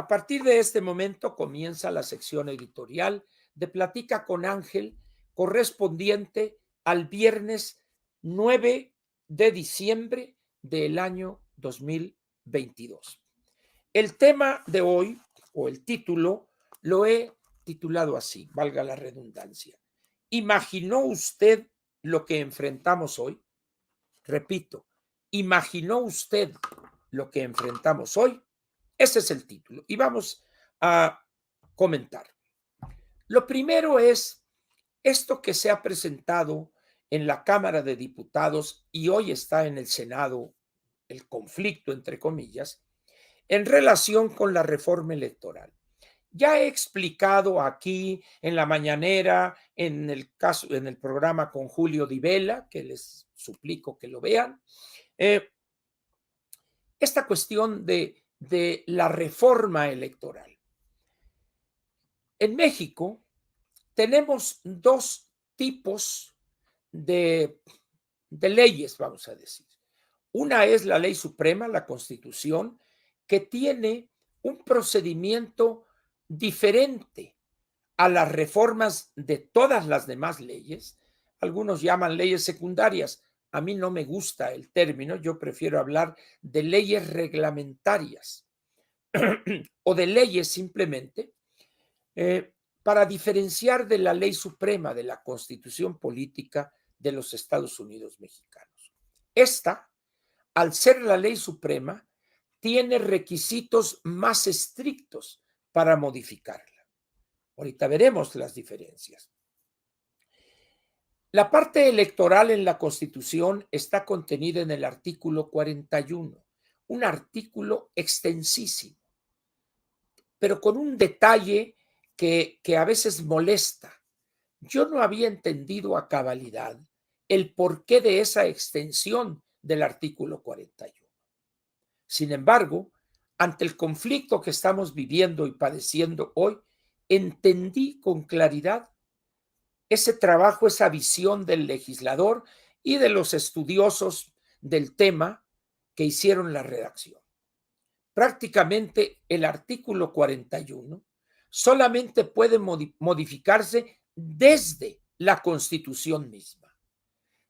A partir de este momento comienza la sección editorial de Platica con Ángel, correspondiente al viernes 9 de diciembre del año 2022. El tema de hoy, o el título, lo he titulado así, valga la redundancia. ¿Imaginó usted lo que enfrentamos hoy? Repito, ¿imaginó usted lo que enfrentamos hoy? Ese es el título. Y vamos a comentar. Lo primero es esto que se ha presentado en la Cámara de Diputados y hoy está en el Senado, el conflicto, entre comillas, en relación con la reforma electoral. Ya he explicado aquí en la mañanera, en el programa con Julio Di Vela, que les suplico que lo vean, esta cuestión de la reforma electoral. En México tenemos dos tipos de, de leyes, vamos a decir. Una es la ley suprema, la Constitución, que tiene un procedimiento diferente a las reformas de todas las demás leyes. Algunos llaman leyes secundarias. A mí no me gusta el término, yo prefiero hablar de leyes reglamentarias o de leyes simplemente, para diferenciar de la ley suprema de la Constitución política de los Estados Unidos mexicanos. Esta, al ser la ley suprema, tiene requisitos más estrictos para modificarla. Ahorita veremos las diferencias. La parte electoral en la Constitución está contenida en el artículo 41, un artículo extensísimo, pero con un detalle que a veces molesta. Yo no había entendido a cabalidad el porqué de esa extensión del artículo 41. Sin embargo, ante el conflicto que estamos viviendo y padeciendo hoy, entendí con claridad ese trabajo, esa visión del legislador y de los estudiosos del tema que hicieron la redacción. Prácticamente el artículo 41 solamente puede modificarse desde la Constitución misma.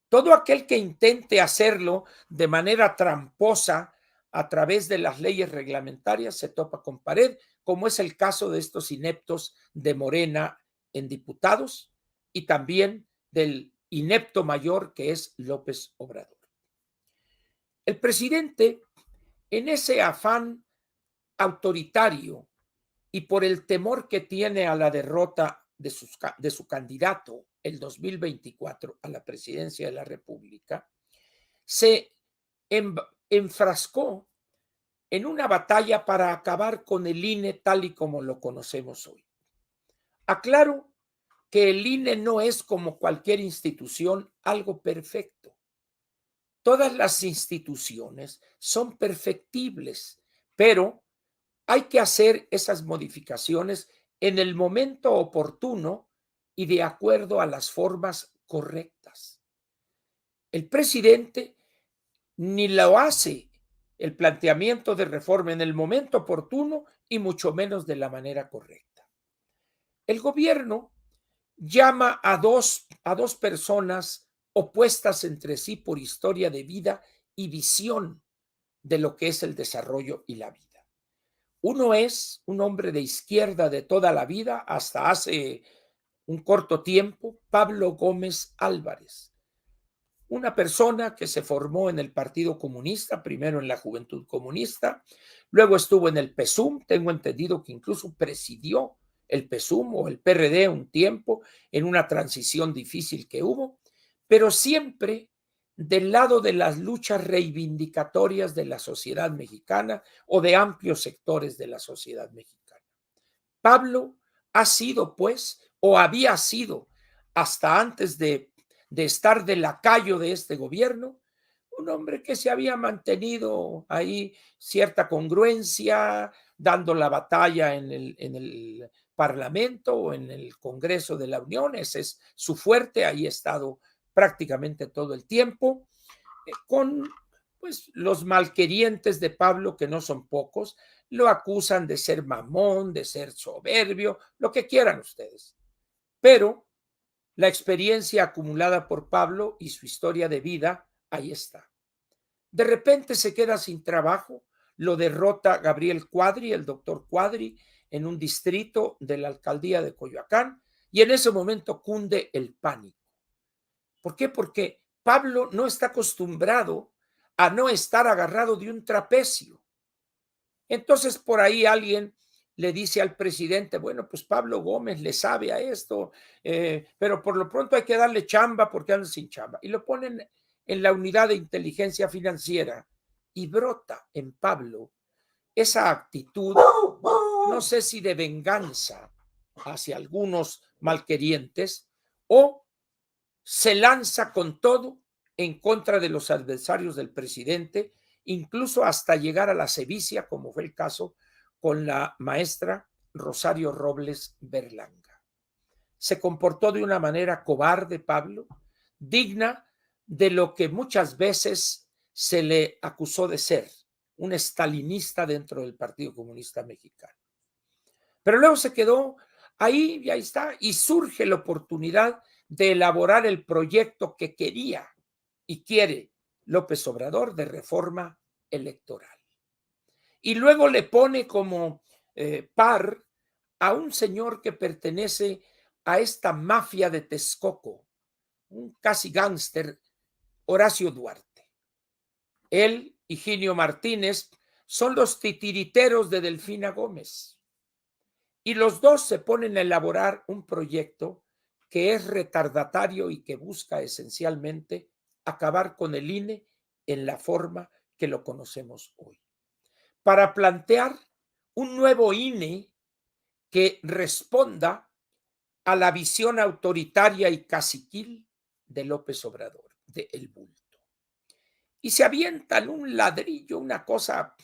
Todo aquel que intente hacerlo de manera tramposa a través de las leyes reglamentarias se topa con pared, como es el caso de estos ineptos de Morena en diputados y también del inepto mayor que es López Obrador. El presidente, en ese afán autoritario y por el temor que tiene a la derrota de su candidato el 2024 a la presidencia de la República, se enfrascó en una batalla para acabar con el INE tal y como lo conocemos hoy. Aclaro que el INE no es, como cualquier institución, algo perfecto. Todas las instituciones son perfectibles, pero hay que hacer esas modificaciones en el momento oportuno y de acuerdo a las formas correctas. El presidente ni lo hace el planteamiento de reforma en el momento oportuno y mucho menos de la manera correcta. El gobierno llama a dos personas opuestas entre sí por historia de vida y visión de lo que es el desarrollo y la vida. Uno es un hombre de izquierda de toda la vida, hasta hace un corto tiempo, Pablo Gómez Álvarez, una persona que se formó en el Partido Comunista, primero en la Juventud Comunista, luego estuvo en el PSUM, tengo entendido que incluso presidió el PSUM o el PRD un tiempo en una transición difícil que hubo, pero siempre del lado de las luchas reivindicatorias de la sociedad mexicana o de amplios sectores de la sociedad mexicana. Pablo ha sido, pues, o había sido hasta antes de estar de lacayo de este gobierno, un hombre que se había mantenido ahí cierta congruencia, dando la batalla en el Parlamento o en el Congreso de la Unión. Ese es su fuerte, ahí ha estado prácticamente todo el tiempo, con pues los malquerientes de Pablo, que no son pocos, lo acusan de ser mamón, de ser soberbio, lo que quieran ustedes. Pero la experiencia acumulada por Pablo y su historia de vida, ahí está. De repente se queda sin trabajo, lo derrota Gabriel Cuadri, el doctor Cuadri, en un distrito de la alcaldía de Coyoacán, y en ese momento cunde el pánico. ¿Por qué? Porque Pablo no está acostumbrado a no estar agarrado de un trapecio. Entonces por ahí alguien le dice al presidente, bueno, pues Pablo Gómez le sabe a esto, pero por lo pronto hay que darle chamba porque anda sin chamba. Y lo ponen en la unidad de inteligencia financiera y brota en Pablo esa actitud, no sé si de venganza hacia algunos malquerientes o se lanza con todo en contra de los adversarios del presidente, incluso hasta llegar a la sevicia, como fue el caso con la maestra Rosario Robles Berlanga. Se comportó de una manera cobarde, Pablo, digna de lo que muchas veces se le acusó de ser, un estalinista dentro del Partido Comunista Mexicano. Pero luego se quedó ahí y ahí está, y surge la oportunidad de elaborar el proyecto que quería y quiere López Obrador de reforma electoral. Y luego le pone como par a un señor que pertenece a esta mafia de Texcoco, un casi gángster, Horacio Duarte. Él y Ginio Martínez son los titiriteros de Delfina Gómez. Y los dos se ponen a elaborar un proyecto que es retardatario y que busca esencialmente acabar con el INE en la forma que lo conocemos hoy. Para plantear un nuevo INE que responda a la visión autoritaria y caciquil de López Obrador, de El Bulto. Y se avientan un ladrillo, una cosa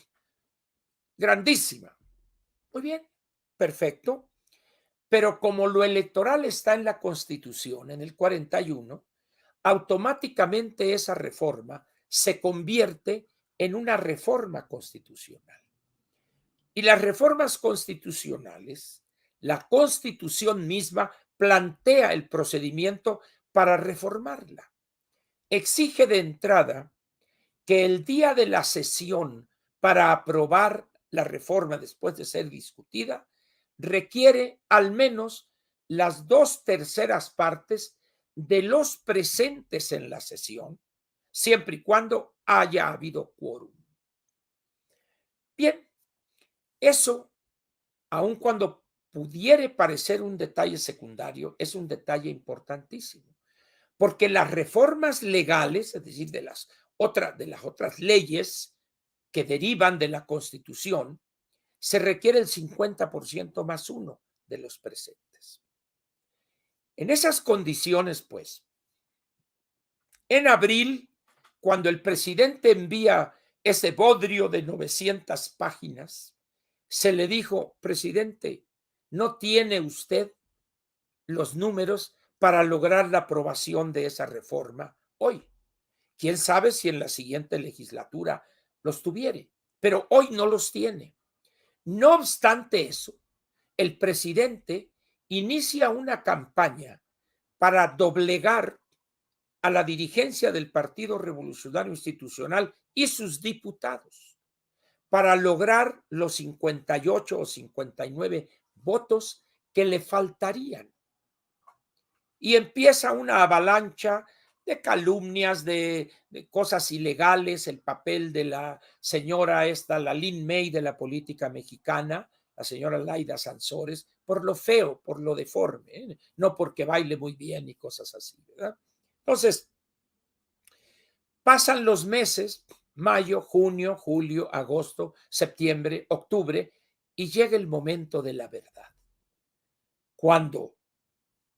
grandísima. Muy bien, perfecto. Pero como lo electoral está en la Constitución, en el 41, automáticamente esa reforma se convierte en una reforma constitucional. Y las reformas constitucionales, la Constitución misma plantea el procedimiento para reformarla. Exige de entrada que el día de la sesión para aprobar la reforma después de ser discutida requiere al menos las 2/3 partes de los presentes en la sesión, siempre y cuando haya habido quórum. Bien, eso, aun cuando pudiere parecer un detalle secundario, es un detalle importantísimo, porque las reformas legales, es decir, de las otras leyes que derivan de la Constitución, se requiere el 50% más uno de los presentes. En esas condiciones, pues, en abril, cuando el presidente envía ese bodrio de 900 páginas, se le dijo, presidente, no tiene usted los números para lograr la aprobación de esa reforma hoy. Quién sabe si en la siguiente legislatura los tuviere, pero hoy no los tiene. No obstante eso, el presidente inicia una campaña para doblegar a la dirigencia del Partido Revolucionario Institucional y sus diputados para lograr los 58 o 59 votos que le faltarían. Y empieza una avalancha de calumnias, de cosas ilegales, el papel de la señora esta, la Lin May de la política mexicana, la señora Laida Sansores, por lo feo, por lo deforme, no porque baile muy bien y cosas así, ¿verdad? Entonces, pasan los meses, mayo, junio, julio, agosto, septiembre, octubre, y llega el momento de la verdad. Cuando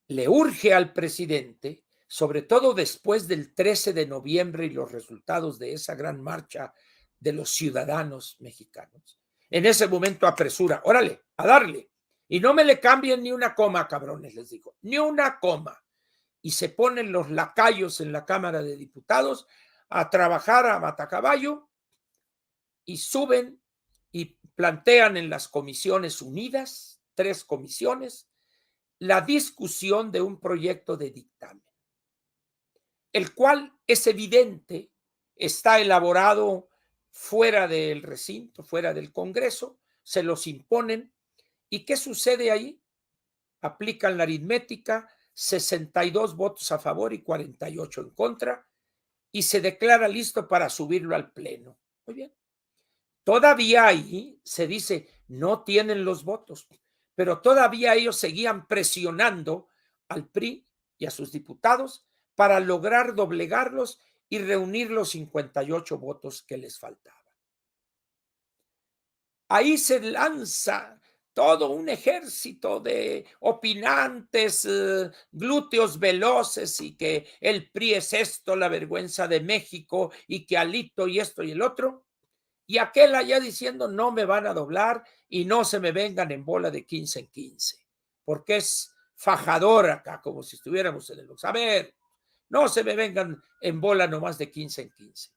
le urge al presidente, sobre todo después del 13 de noviembre y los resultados de esa gran marcha de los ciudadanos mexicanos, en ese momento apresura, órale, a darle, y no me le cambien ni una coma, cabrones, les digo, ni una coma. Y se ponen los lacayos en la Cámara de Diputados a trabajar a matacaballo y suben y plantean en las comisiones unidas, 3 comisiones, la discusión de un proyecto de dictamen, el cual es evidente, está elaborado fuera del recinto, fuera del Congreso, se los imponen. ¿Y qué sucede ahí? Aplican la aritmética, 62 votos a favor y 48 en contra, y se declara listo para subirlo al Pleno. Muy bien. Todavía ahí se dice, no tienen los votos, pero todavía ellos seguían presionando al PRI y a sus diputados para lograr doblegarlos y reunir los 58 votos que les faltaban. Ahí se lanza todo un ejército de opinantes, glúteos veloces, y que el PRI es esto, la vergüenza de México, y que Alito y esto y el otro. Y aquel allá diciendo, no me van a doblar y no se me vengan en bola de 15 en 15, porque es fajador acá, como si estuviéramos en el box. A ver, no se me vengan en bola nomás de 15 en 15.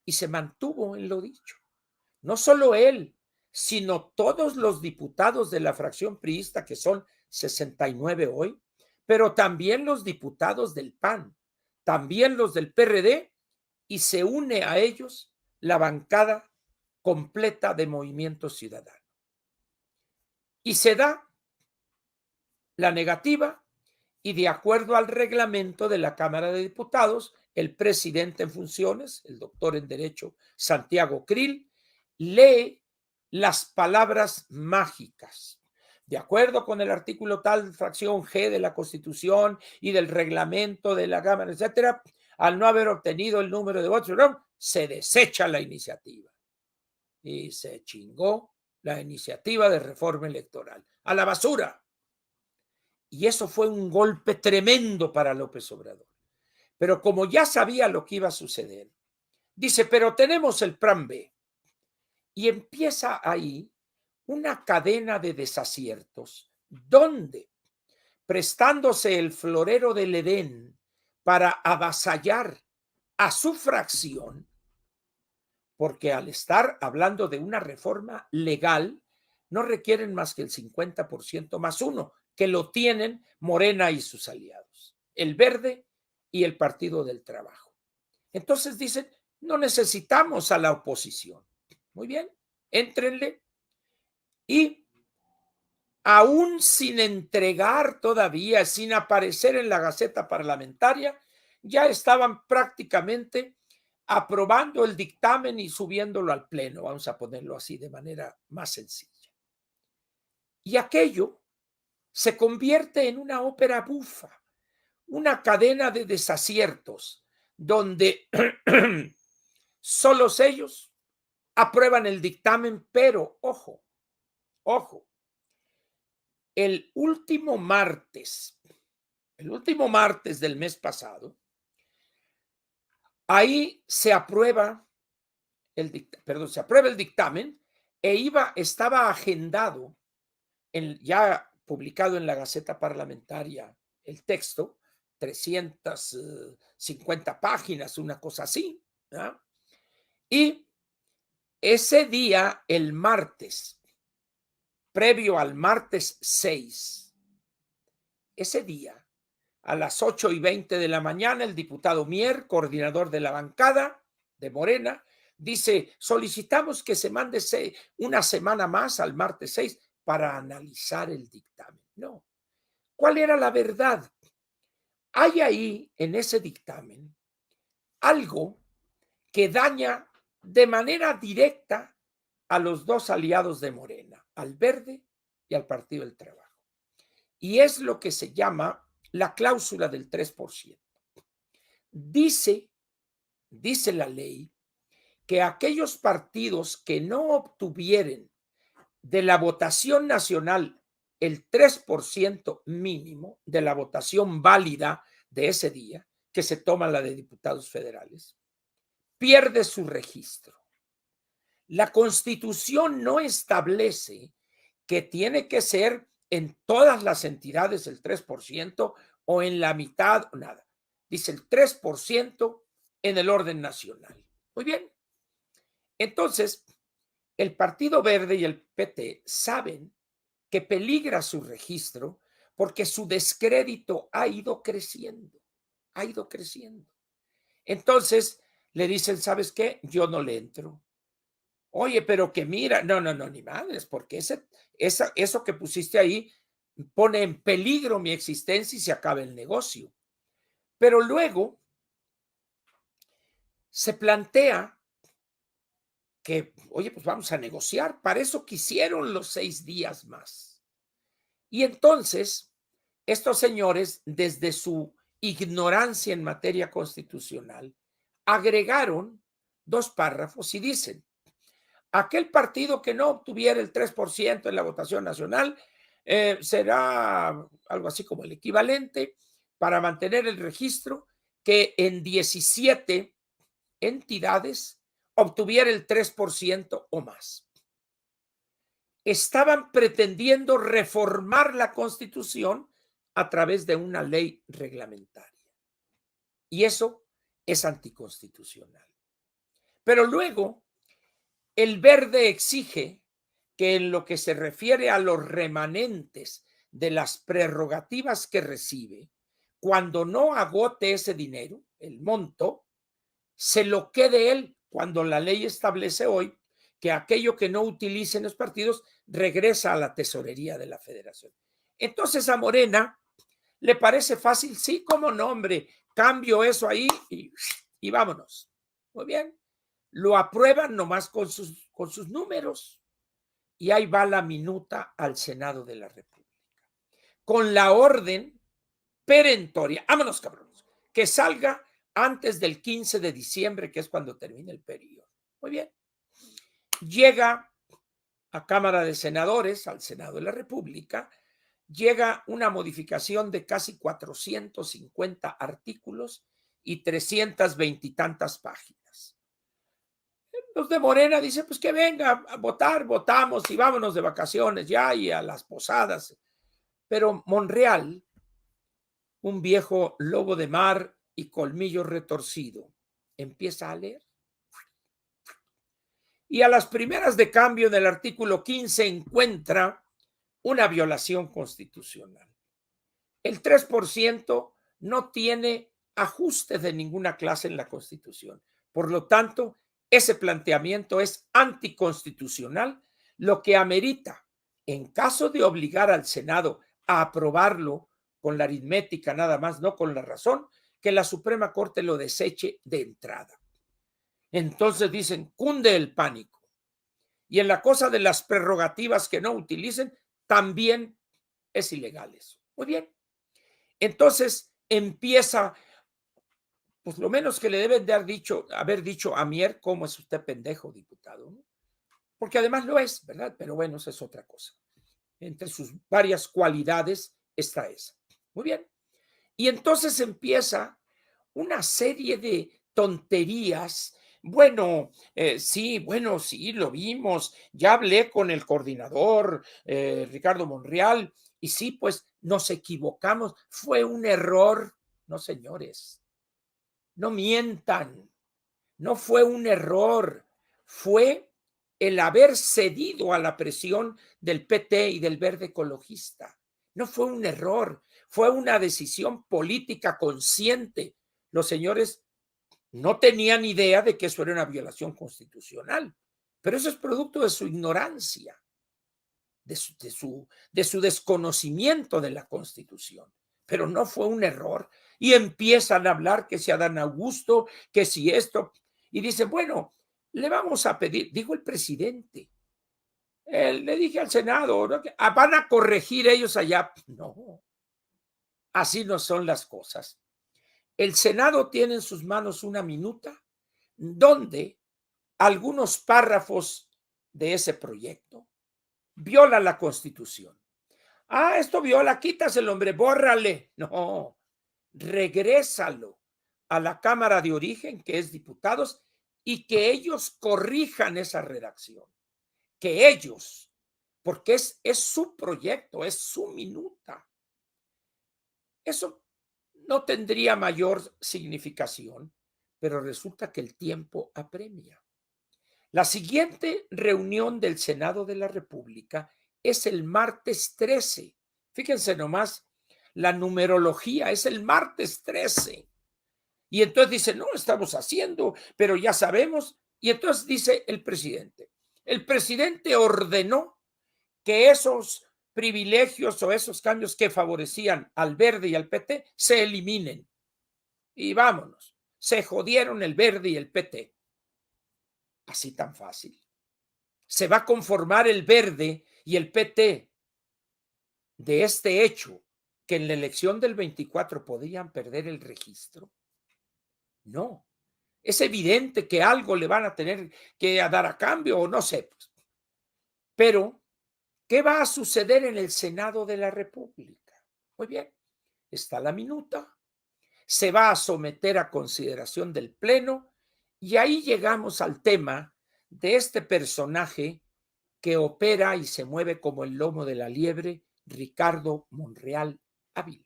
Y se mantuvo en lo dicho. No solo él, sino todos los diputados de la fracción priista, que son 69 hoy, pero también los diputados del PAN, también los del PRD, y se une a ellos la bancada completa de Movimiento Ciudadano. Y se da la negativa, y de acuerdo al reglamento de la Cámara de Diputados, el presidente en funciones, el doctor en Derecho Santiago Krill, lee las palabras mágicas. De acuerdo con el artículo tal, fracción G de la Constitución y del reglamento de la Cámara, etcétera, al no haber obtenido el número de votos, se desecha la iniciativa. Y se chingó la iniciativa de reforma electoral. A la basura. Y eso fue un golpe tremendo para López Obrador. Pero como ya sabía lo que iba a suceder, dice, pero tenemos el plan B. Y empieza ahí una cadena de desaciertos, donde, prestándose el florero del Edén para avasallar a su fracción, porque al estar hablando de una reforma legal, no requieren más que el 50% más uno, que lo tienen Morena y sus aliados, el Verde y el Partido del Trabajo. Entonces dicen, no necesitamos a la oposición. Muy bien, éntrenle. Y aún sin entregar todavía, sin aparecer en la Gaceta Parlamentaria, ya estaban prácticamente aprobando el dictamen y subiéndolo al Pleno, vamos a ponerlo así de manera más sencilla. Y aquello se convierte en una ópera bufa, una cadena de desaciertos, donde solos ellos aprueban el dictamen, pero ojo, el último martes del mes pasado, ahí se aprueba el dictamen, estaba agendado, ya publicado en la Gaceta Parlamentaria, el texto, 350 páginas, una cosa así, ¿no? Y ese día, el martes, previo al martes 6, ese día, a las 8:20 de la mañana, el diputado Mier, coordinador de la bancada de Morena, dice, solicitamos que se mande una semana más al martes 6 para analizar el dictamen. No. ¿Cuál era la verdad? Hay ahí, en ese dictamen, algo que daña de manera directa a los dos aliados de Morena, al Verde y al Partido del Trabajo. Y es lo que se llama la cláusula del 3%. Dice la ley que aquellos partidos que no obtuvieran de la votación nacional el 3% mínimo de la votación válida de ese día, que se toma la de diputados federales, pierde su registro. La Constitución no establece que tiene que ser en todas las entidades el 3% o en la mitad, nada. Dice el 3% en el orden nacional. Muy bien. Entonces, el Partido Verde y el PT saben que peligra su registro porque su descrédito ha ido creciendo, ha ido creciendo. Entonces le dicen, ¿sabes qué? Yo no le entro. Oye, pero que mira, no, no, no, ni madres, porque eso que pusiste ahí pone en peligro mi existencia y se acaba el negocio. Pero luego se plantea que, oye, pues vamos a negociar. Para eso quisieron los 6 días más. Y entonces, estos señores, desde su ignorancia en materia constitucional, agregaron 2 párrafos y dicen, aquel partido que no obtuviera el 3% en la votación nacional será algo así como el equivalente para mantener el registro que en 17 entidades obtuviera el 3% o más. Estaban pretendiendo reformar la Constitución a través de una ley reglamentaria. Y eso es anticonstitucional. Pero luego, el Verde exige que en lo que se refiere a los remanentes de las prerrogativas que recibe, cuando no agote ese dinero, el monto, se lo quede él cuando la ley establece hoy que aquello que no utilicen los partidos regresa a la tesorería de la federación. Entonces a Morena le parece fácil, sí, como no, hombre, cambio eso ahí y vámonos. Muy bien, lo aprueban nomás con sus números y ahí va la minuta al Senado de la República con la orden perentoria, vámonos cabrones, que salga antes del 15 de diciembre, que es cuando termina el periodo. Muy bien. Llega a Cámara de Senadores, al Senado de la República, llega una modificación de casi 450 artículos y 320 y tantas páginas. Los de Morena dicen, pues que venga a votar, votamos y vámonos de vacaciones ya y a las posadas. Pero Monreal, un viejo lobo de mar y colmillo retorcido, empieza a leer. Y a las primeras de cambio del artículo 15 encuentra una violación constitucional. El 3% no tiene ajuste de ninguna clase en la Constitución. Por lo tanto, ese planteamiento es anticonstitucional, lo que amerita, en caso de obligar al Senado a aprobarlo con la aritmética nada más, no con la razón, que la Suprema Corte lo deseche de entrada. Entonces dicen, cunde el pánico. Y en la cosa de las prerrogativas que no utilicen, también es ilegal eso. Muy bien. Entonces empieza, pues lo menos que le deben de haber dicho a Mier, ¿cómo es usted pendejo, diputado? ¿No? Porque además lo es, ¿verdad? Pero bueno, esa es otra cosa. Entre sus varias cualidades está esa. Muy bien. Y entonces empieza una serie de tonterías. Bueno, sí, lo vimos. Ya hablé con el coordinador, Ricardo Monreal, y sí, pues nos equivocamos. Fue un error. No, señores, no mientan. No fue un error. Fue el haber cedido a la presión del PT y del Verde Ecologista. No fue un error, fue una decisión política consciente. Los señores no tenían idea de que eso era una violación constitucional, pero eso es producto de su ignorancia, de su desconocimiento de la Constitución. Pero no fue un error. Y empiezan a hablar que si Adán Augusto, que si esto, y dicen, bueno, le vamos a pedir, dijo el presidente, le dije al Senado, ¿no? Van a corregir ellos allá. No, así no son las cosas. El Senado tiene en sus manos una minuta donde algunos párrafos de ese proyecto violan la Constitución. Ah, esto viola, quítaselo, hombre, bórrale. No, regrésalo a la Cámara de Origen, que es diputados, y que ellos corrijan esa redacción. Que ellos, porque es su proyecto, es su minuta. Eso no tendría mayor significación, pero resulta que el tiempo apremia. La siguiente reunión del Senado de la República es el martes 13. Fíjense nomás, la numerología es el martes 13. Y entonces dice, no, estamos haciendo, pero ya sabemos. Y entonces dice el presidente ordenó que esos privilegios o esos cambios que favorecían al Verde y al PT se eliminen. Y vámonos, se jodieron el Verde y el PT. Así tan fácil. Se va a conformar el Verde y el PT de este hecho, que en la elección del 24 podían perder el registro. No, es evidente que algo le van a tener que dar a cambio o no sé. Pues. Pero, ¿qué va a suceder en el Senado de la República? Muy bien, está la minuta, se va a someter a consideración del Pleno y ahí llegamos al tema de este personaje que opera y se mueve como el lomo de la liebre, Ricardo Monreal Ávila.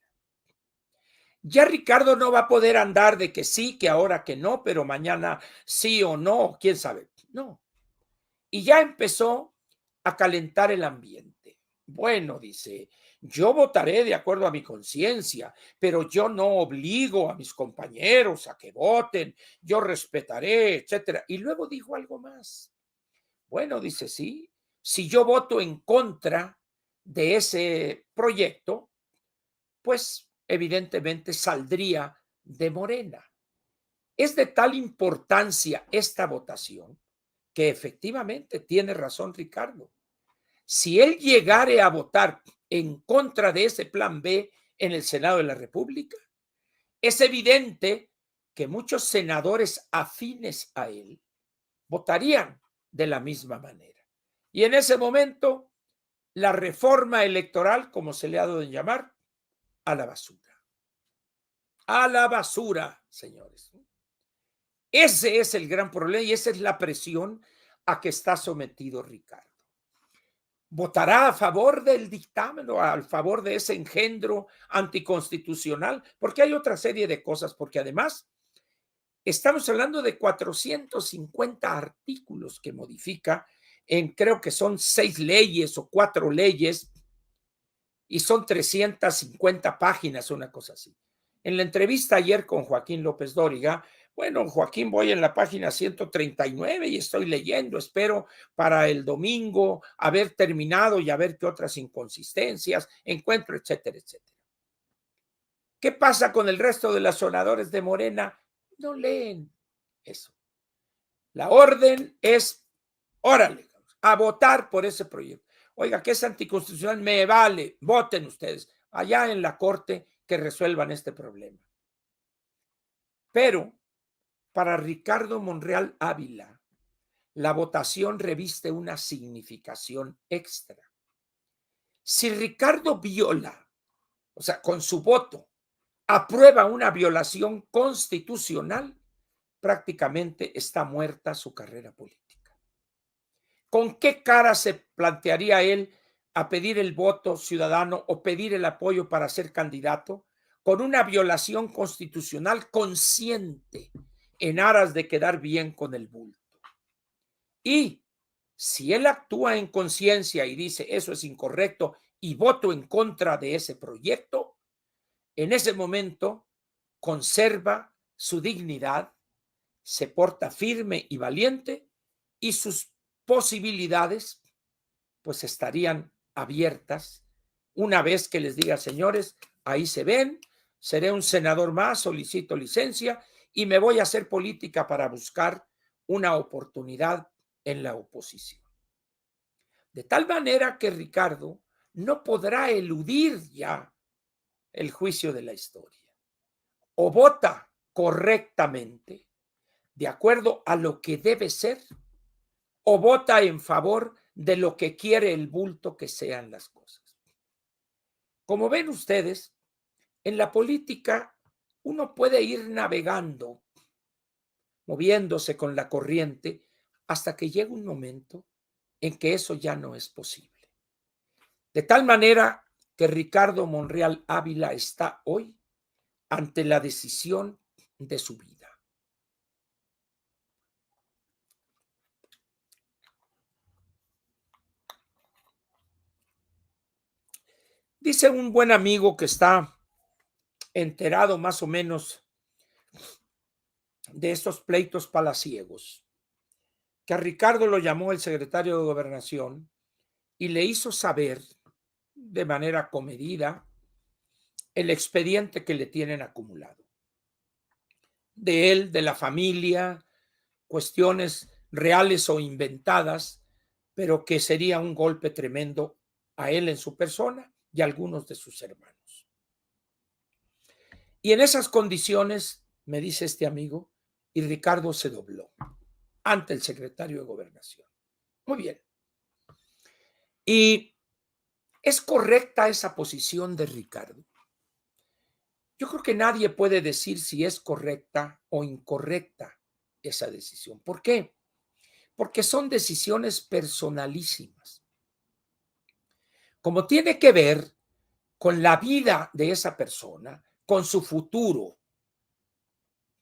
Ya Ricardo no va a poder andar de que sí, que ahora que no, pero mañana sí o no, quién sabe. No. Y ya empezó a calentar el ambiente. Bueno, dice, yo votaré de acuerdo a mi conciencia, pero yo no obligo a mis compañeros a que voten, yo respetaré, etcétera. Y luego dijo algo más. Bueno, dice, sí, si yo voto en contra de ese proyecto, pues evidentemente saldría de Morena. Es de tal importancia esta votación que efectivamente tiene razón Ricardo. Si él llegare a votar en contra de ese plan B en el Senado de la República, es evidente que muchos senadores afines a él votarían de la misma manera. Y en ese momento, la reforma electoral, como se le ha dado en llamar, a la basura. A la basura, señores. Ese es el gran problema y esa es la presión a que está sometido Ricardo. ¿Votará a favor del dictamen o a favor de ese engendro anticonstitucional? Porque hay otra serie de cosas, porque además estamos hablando de 450 artículos que modifica en creo que son 6 leyes o 4 leyes y son 350 páginas, una cosa así. En la entrevista ayer con Joaquín López Dóriga, bueno, Joaquín, voy en la página 139 y estoy leyendo, espero para el domingo haber terminado y a ver qué otras inconsistencias encuentro, etcétera, etcétera. ¿Qué pasa con el resto de los senadores de Morena? No leen eso. La orden es, órale, a votar por ese proyecto. Oiga, que es anticonstitucional, me vale, voten ustedes allá en la corte que resuelvan este problema. Pero para Ricardo Monreal Ávila, la votación reviste una significación extra. Si Ricardo viola, o sea, con su voto, aprueba una violación constitucional, prácticamente está muerta su carrera política. ¿Con qué cara se plantearía él a pedir el voto ciudadano o pedir el apoyo para ser candidato? Con una violación constitucional consciente en aras de quedar bien con el bulto. Y si él actúa en conciencia y dice eso es incorrecto y voto en contra de ese proyecto, en ese momento conserva su dignidad, se porta firme y valiente y sus posibilidades pues estarían abiertas una vez que les diga, señores, ahí se ven, seré un senador más, solicito licencia y me voy a hacer política para buscar una oportunidad en la oposición. De tal manera que Ricardo no podrá eludir ya el juicio de la historia. O vota correctamente, de acuerdo a lo que debe ser, o vota en favor de lo que quiere el bulto que sean las cosas. Como ven ustedes, en la política uno puede ir navegando, moviéndose con la corriente, hasta que llega un momento en que eso ya no es posible. De tal manera que Ricardo Monreal Ávila está hoy ante la decisión de su vida. Dice un buen amigo que está enterado más o menos de estos pleitos palaciegos, que a Ricardo lo llamó el secretario de Gobernación y le hizo saber de manera comedida el expediente que le tienen acumulado. De él, de la familia, cuestiones reales o inventadas, pero que sería un golpe tremendo a él en su persona y a algunos de sus hermanos. Y en esas condiciones, me dice este amigo, y Ricardo se dobló ante el secretario de Gobernación. Muy bien. ¿Y es correcta esa posición de Ricardo? Yo creo que nadie puede decir si es correcta o incorrecta esa decisión. ¿Por qué? Porque son decisiones personalísimas. Como tiene que ver con la vida de esa persona, con su futuro,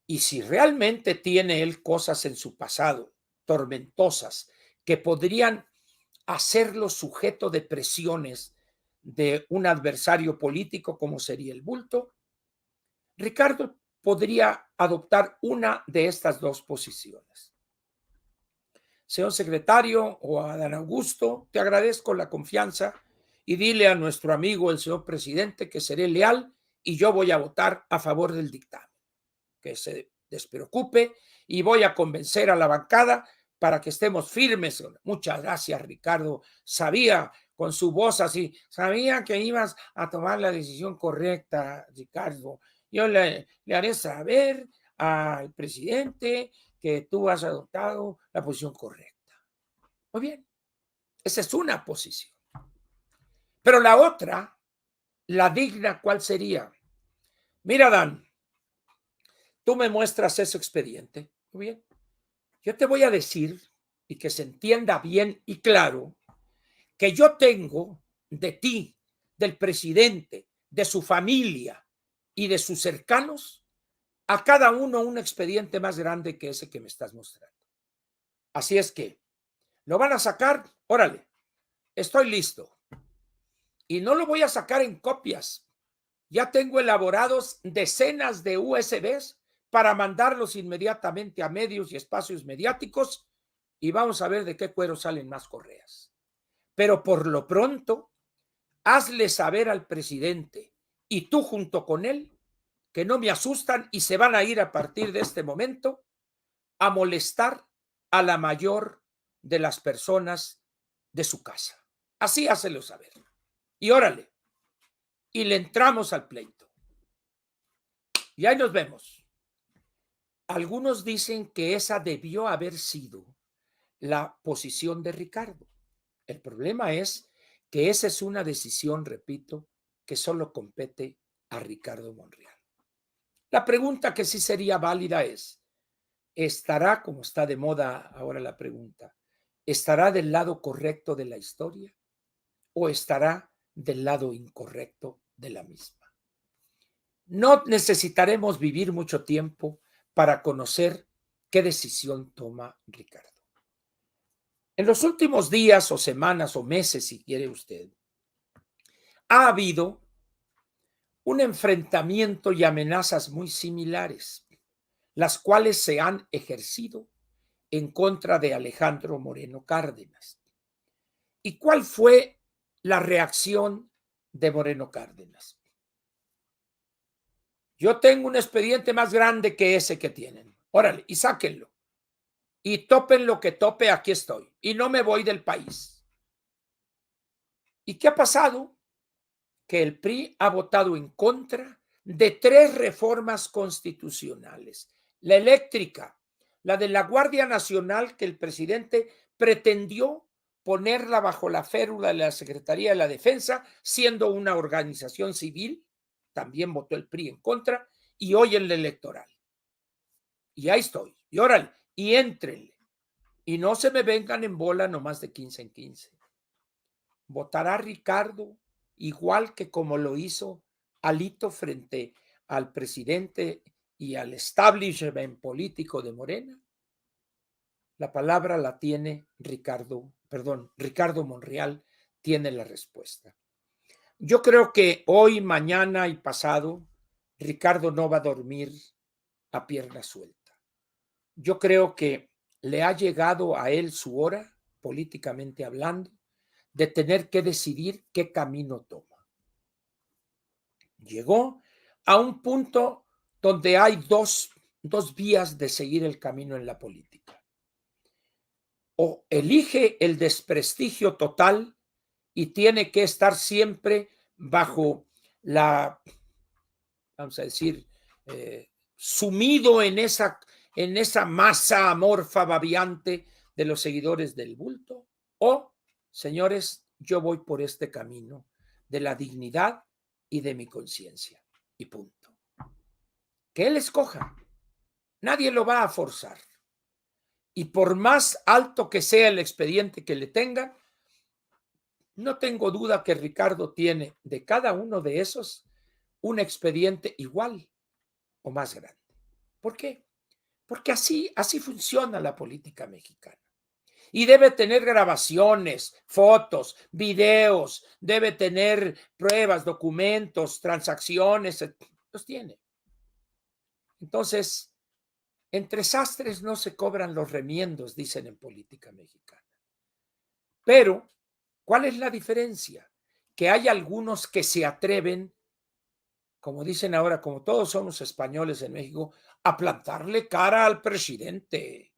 y si realmente tiene él cosas en su pasado tormentosas que podrían hacerlo sujeto de presiones de un adversario político como sería el bulto, Ricardo podría adoptar una de estas dos posiciones. Señor secretario o Adán Augusto, te agradezco la confianza y dile a nuestro amigo, el señor presidente, que seré leal y yo voy a votar a favor del dictamen. Que se despreocupe y voy a convencer a la bancada para que estemos firmes. Muchas gracias, Ricardo. Sabía con su voz así, sabía que ibas a tomar la decisión correcta, Ricardo. Yo le haré saber al presidente que tú has adoptado la posición correcta. Muy bien, esa es una posición. Pero la otra, la digna, ¿cuál sería? Mira, Dan, tú me muestras ese expediente. Muy bien. Yo te voy a decir, y que se entienda bien y claro, que yo tengo de ti, del presidente, de su familia y de sus cercanos, a cada uno un expediente más grande que ese que me estás mostrando. Así es que, ¿lo van a sacar? Órale, estoy listo. Y no lo voy a sacar en copias. Ya tengo elaborados decenas de USBs para mandarlos inmediatamente a medios y espacios mediáticos y vamos a ver de qué cuero salen más correas. Pero por lo pronto, hazle saber al presidente y tú junto con él que no me asustan y se van a ir a partir de este momento a molestar a la mayor de las personas de su casa. Así hácelo saber. Y órale, y le entramos al pleito. Y ahí nos vemos. Algunos dicen que esa debió haber sido la posición de Ricardo. El problema es que esa es una decisión, repito, que solo compete a Ricardo Monreal. La pregunta que sí sería válida es, ¿estará, como está de moda ahora la pregunta, estará del lado correcto de la historia o estará del lado incorrecto de la misma? No necesitaremos vivir mucho tiempo para conocer qué decisión toma Ricardo. En los últimos días o semanas o meses, si quiere usted, ha habido un enfrentamiento y amenazas muy similares, las cuales se han ejercido en contra de Alejandro Moreno Cárdenas. ¿Y cuál fue la reacción de Moreno Cárdenas? Yo tengo un expediente más grande que ese que tienen. Órale, y sáquenlo. Y topen lo que tope, aquí estoy. Y no me voy del país. ¿Y qué ha pasado? Que el PRI ha votado en contra de 3 reformas constitucionales. La eléctrica, la de la Guardia Nacional, que el presidente pretendió ponerla bajo la férula de la Secretaría de la Defensa, siendo una organización civil, también votó el PRI en contra, y hoy en la electoral. Y ahí estoy, y órale, y éntrenle. Y no se me vengan en bola nomás de 15 en 15. ¿Votará Ricardo igual que como lo hizo Alito frente al presidente y al establishment político de Morena? La palabra la tiene Ricardo Monreal tiene la respuesta. Yo creo que hoy, mañana y pasado, Ricardo no va a dormir a pierna suelta. Yo creo que le ha llegado a él su hora, políticamente hablando, de tener que decidir qué camino toma. Llegó a un punto donde hay dos vías de seguir el camino en la política. O elige el desprestigio total y tiene que estar siempre bajo la, vamos a decir, sumido en esa masa amorfa babeante de los seguidores del bulto. O, señores, yo voy por este camino de la dignidad y de mi conciencia. Y punto. Que él escoja. Nadie lo va a forzar. Y por más alto que sea el expediente que le tenga, no tengo duda que Ricardo tiene de cada uno de esos un expediente igual o más grande. ¿Por qué? Porque así funciona la política mexicana. Y debe tener grabaciones, fotos, videos, debe tener pruebas, documentos, transacciones, los tiene. Entonces, entre sastres no se cobran los remiendos, dicen en política mexicana. Pero, ¿cuál es la diferencia? Que hay algunos que se atreven, como dicen ahora, como todos somos españoles en México, a plantarle cara al presidente.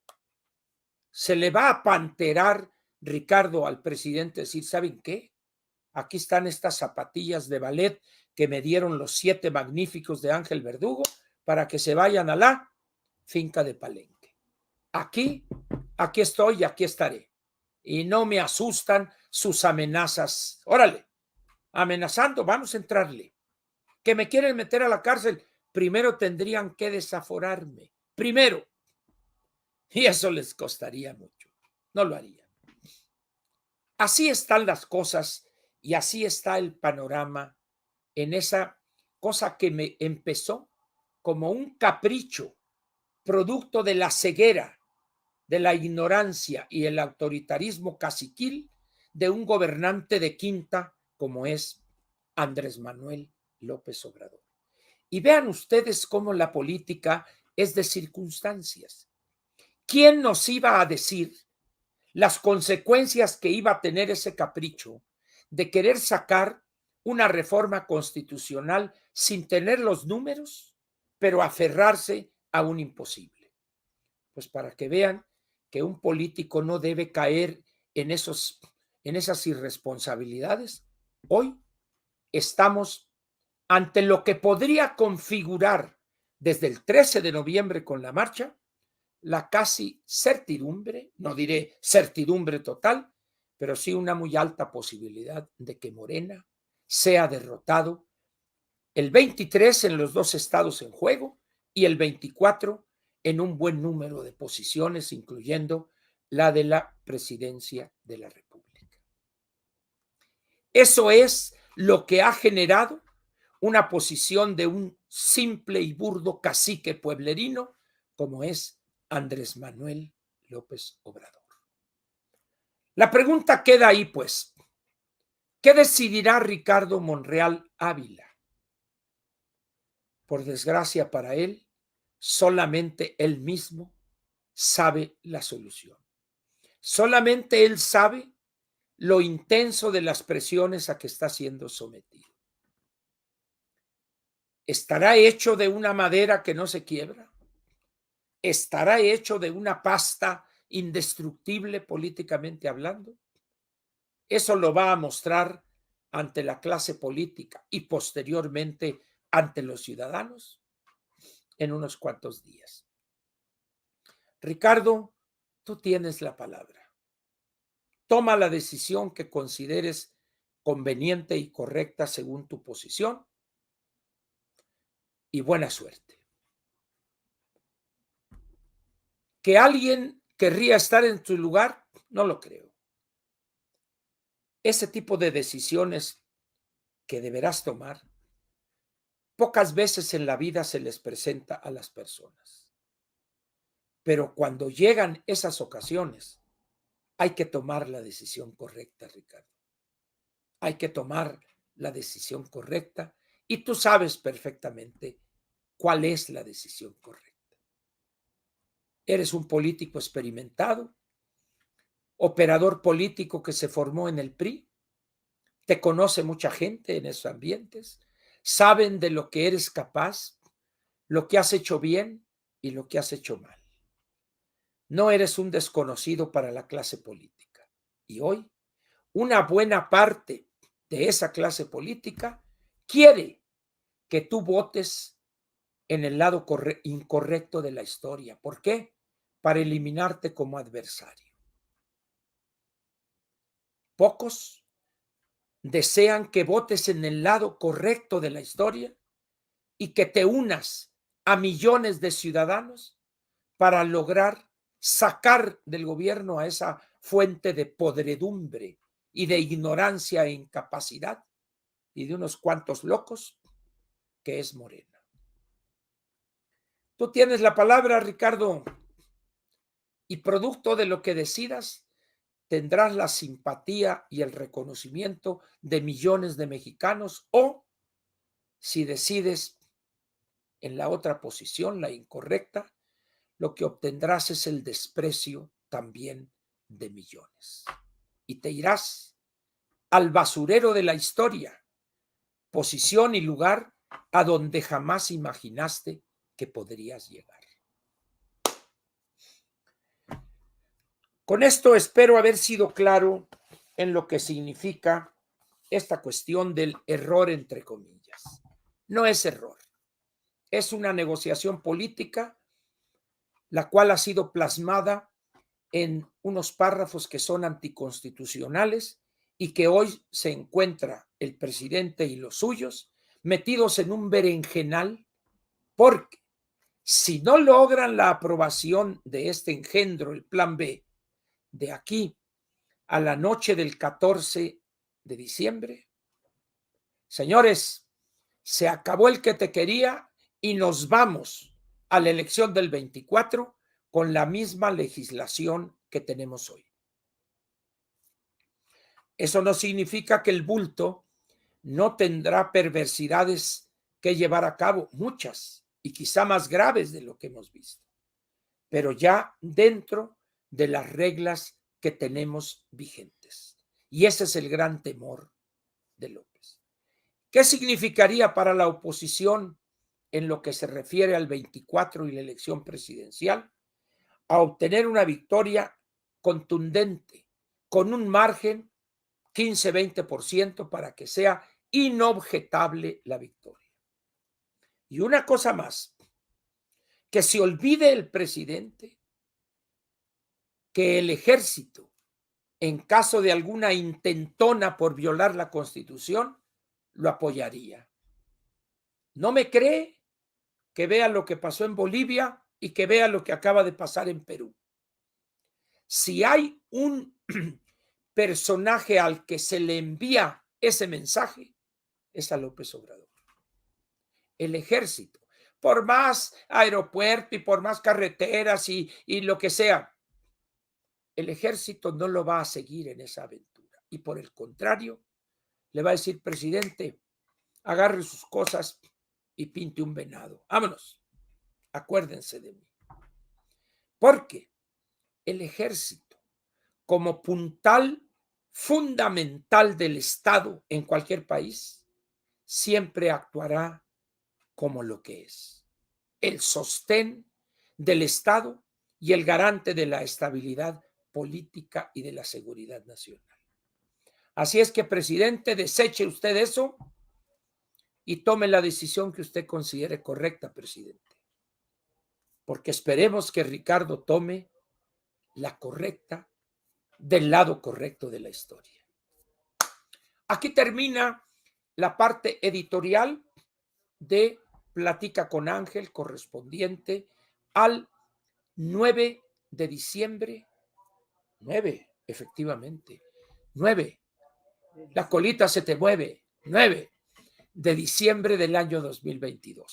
Se le va a panterar, Ricardo, al presidente, decir, ¿saben qué? Aquí están estas zapatillas de ballet que me dieron los 7 magníficos de Ángel Verdugo para que se vayan a la finca de Palenque. Aquí estoy y aquí estaré. Y no me asustan sus amenazas. Órale, amenazando, vamos a entrarle. Que me quieren meter a la cárcel, primero tendrían que desaforarme. Primero. Y eso les costaría mucho. No lo harían. Así están las cosas y así está el panorama en esa cosa que me empezó como un capricho, producto de la ceguera, de la ignorancia y el autoritarismo caciquil de un gobernante de quinta como es Andrés Manuel López Obrador. Y vean ustedes cómo la política es de circunstancias. ¿Quién nos iba a decir las consecuencias que iba a tener ese capricho de querer sacar una reforma constitucional sin tener los números, pero aferrarse a un imposible? Pues para que vean que un político no debe caer en esas irresponsabilidades. Hoy estamos ante lo que podría configurar desde el 13 de noviembre con la marcha la casi certidumbre, no diré certidumbre total, pero sí una muy alta posibilidad de que Morena sea derrotado el 23 en los 2 estados en juego y el 24 en un buen número de posiciones, incluyendo la de la presidencia de la República. Eso es lo que ha generado una posición de un simple y burdo cacique pueblerino como es Andrés Manuel López Obrador. La pregunta queda ahí, pues. ¿Qué decidirá Ricardo Monreal Ávila? Por desgracia para él, solamente él mismo sabe la solución. Solamente él sabe lo intenso de las presiones a que está siendo sometido. ¿Estará hecho de una madera que no se quiebra? ¿Estará hecho de una pasta indestructible políticamente hablando? Eso lo va a mostrar ante la clase política y posteriormente ante los ciudadanos en unos cuantos días. Ricardo, tú tienes la palabra. Toma la decisión que consideres conveniente y correcta según tu posición y buena suerte. ¿Que alguien querría estar en tu lugar? No lo creo. Ese tipo de decisiones que deberás tomar, pocas veces en la vida se les presenta a las personas. Pero cuando llegan esas ocasiones, hay que tomar la decisión correcta, Ricardo. Hay que tomar la decisión correcta y tú sabes perfectamente cuál es la decisión correcta. Eres un político experimentado, operador político que se formó en el PRI, te conoce mucha gente en esos ambientes, saben de lo que eres capaz, lo que has hecho bien y lo que has hecho mal. No eres un desconocido para la clase política. Y hoy, una buena parte de esa clase política quiere que tú votes en el lado incorrecto de la historia. ¿Por qué? Para eliminarte como adversario. Pocos desean que votes en el lado correcto de la historia y que te unas a millones de ciudadanos para lograr sacar del gobierno a esa fuente de podredumbre y de ignorancia e incapacidad y de unos cuantos locos que es Morena. Tú tienes la palabra, Ricardo, y producto de lo que decidas, tendrás la simpatía y el reconocimiento de millones de mexicanos o, si decides en la otra posición, la incorrecta, lo que obtendrás es el desprecio también de millones. Y te irás al basurero de la historia, posición y lugar a donde jamás imaginaste que podrías llegar. Con esto espero haber sido claro en lo que significa esta cuestión del error, entre comillas. No es error, es una negociación política, la cual ha sido plasmada en unos párrafos que son anticonstitucionales y que hoy se encuentra el presidente y los suyos metidos en un berenjenal, porque si no logran la aprobación de este engendro, el plan B, de aquí a la noche del 14 de diciembre, señores, se acabó el que te quería y nos vamos a la elección del 24 con la misma legislación que tenemos hoy. Eso no significa que el bulto no tendrá perversidades que llevar a cabo, muchas, y quizá más graves de lo que hemos visto, pero ya dentro de las reglas que tenemos vigentes. Y ese es el gran temor de López. ¿Qué significaría para la oposición en lo que se refiere al 24 y la elección presidencial? A obtener una victoria contundente, con un margen 15-20% para que sea inobjetable la victoria. Y una cosa más, que se olvide el presidente que el ejército, en caso de alguna intentona por violar la Constitución, lo apoyaría. ¿No me cree? Que vea lo que pasó en Bolivia y que vea lo que acaba de pasar en Perú. Si hay un personaje al que se le envía ese mensaje, es a López Obrador. El ejército, por más aeropuerto y por más carreteras y lo que sea, el ejército no lo va a seguir en esa aventura. Y por el contrario, le va a decir, presidente, agarre sus cosas y pinte un venado. Vámonos, acuérdense de mí. Porque el ejército, como puntal fundamental del Estado en cualquier país, siempre actuará como lo que es: el sostén del Estado y el garante de la estabilidad política y de la seguridad nacional. Así es que, presidente, deseche usted eso y tome la decisión que usted considere correcta, presidente. Porque esperemos que Ricardo tome la correcta del lado correcto de la historia. Aquí termina la parte editorial de Platica con Ángel, correspondiente al 9 de diciembre. 9, efectivamente. 9. La colita se te mueve. 9 de diciembre del año 2022.